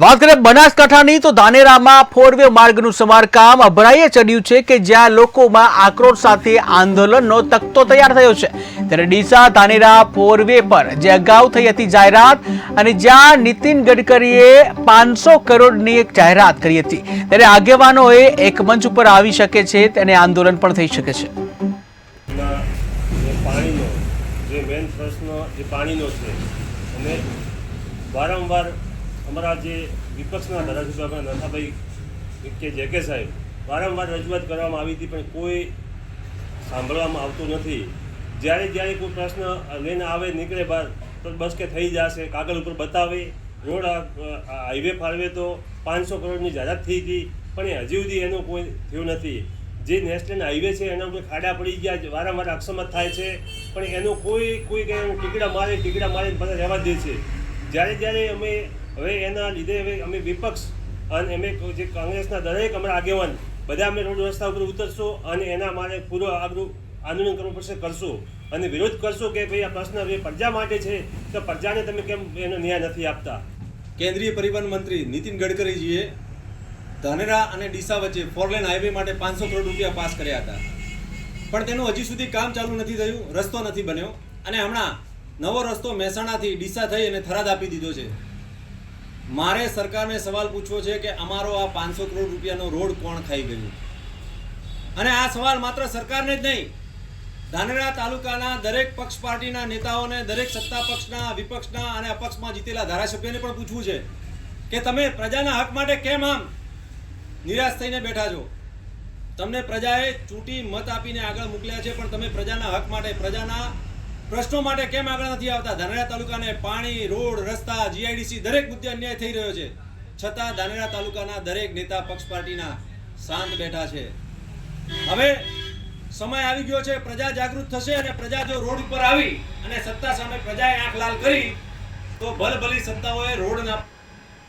વાત કરીએ બનાસકાંઠાની તો ધાનેરામાં ફોરવે માર્ગનું સમારકામ અભરાઈએ ચડ્યું છે કે જ્યાં લોકોમાં આક્રોશ સાથે આંદોલનનો તખ્તો તૈયાર થયો છે। ત્યારે ડીસા ધાનેરા ફોરવે પર જે અગાઉ થઈ હતી જાહેરાત અને જ્યાં નીતિન ગડકરીએ 500 કરોડની એક જાહેરાત કરી હતી, ત્યારે આગેવાનોએ એક મંચ ઉપર આવી શકે છે અને આંદોલન પણ થઈ શકે છે। પાણીનો જે મેઇન પ્રશ્ન જે પાણીનો છે અને વારંવાર અમારા જે વિપક્ષના ધારાસભ્ય નથાભાઈ કે જેકે સાહેબ વારંવાર રજૂઆત કરવામાં આવી હતી, પણ કોઈ સાંભળવામાં આવતું નથી। જ્યારે કોઈ પ્રશ્ન લઈને આવે નીકળે બહાર તો બસ કે થઈ જશે, કાગળ ઉપર બતાવે, રોડ હાઈવે ફાળવે તો 500 કરોડની જાહેરાત થઈ હતી, પણ હજી સુધી એનું કોઈ થયું નથી। જે નેશનલ હાઈવે છે એના ઉપર ખાડા પડી ગયા, વારંવાર અકસ્માત થાય છે, પણ એનું કોઈ ટીકડા મારીને બધા રહેવા દે છે। જ્યારે અમે હવે એના લીધે હવે અમે વિપક્ષ અને અમે જે કોંગ્રેસના દરેક અમારા આગેવાન બધા અમે રોડ રસ્તા ઉપર ઉતરશો અને એના માટે પૂરું આગળ આંદોલન કરવું પડશે, કરશું અને વિરોધ કરશું કે ભાઈ આ પ્રશ્ન હવે પ્રજા માટે છે તો પ્રજાને તમે કેમ એનો ન્યાય નથી આપતા। કેન્દ્રીય પરિવહન મંત્રી નીતિન ગડકરીજીએ ધાનેરા અને ડીસા વચ્ચે 4 લેન હાઈવે માટે 500 કરોડ રૂપિયા પાસ કર્યા હતા, પણ તેનું હજી સુધી કામ ચાલુ નથી થયું, રસ્તો નથી બન્યો અને હમણાં નવો રસ્તો મહેસાણાથી ડીસા થઈ અને થરાદ આપી દીધો છે। મારે સરકારને સવાલ પૂછવો છે કે અમારો આ 500 કરોડ રૂપિયાનો રોડ કોણ ખાઈ ગયું? અને આ સવાલ માત્ર સરકારને જ નહીં, ધાનેરા તાલુકાના દરેક પક્ષ પાર્ટીના નેતાઓને, દરેક સત્તા પક્ષના, વિપક્ષના અને અપક્ષમાં જીતેલા ધારાસભ્યોને પણ પૂછવું છે કે તમે પ્રજાના હક માટે કેમ આમ નિરાશ થઈને બેઠા છો? તમને પ્રજાએ ચૂંટી મત આપીને આગળ મોકલ્યા છે, પણ તમે પ્રજાના હક માટે, પ્રજાના પ્રશ્નો માટે કેમ આગળ નથી આવતા? ધાનેરા તાલુકાને પાણી, રોડ, રસ્તા, જીઆઈડીસી દરેક મુદ્દે અન્યાય થઈ રહ્યો છે, છતાં ધાનેરા તાલુકાના દરેક નેતા પક્ષ પાર્ટીના શાંત બેઠા છે। હવે સમય આવી ગયો છે, પ્રજા જાગૃત થશે અને પ્રજા જો રોડ ઉપર આવી અને સત્તા સામે પ્રજાએ આંખ લાલ કરી તો ભલભલી સત્તાઓએ રોડના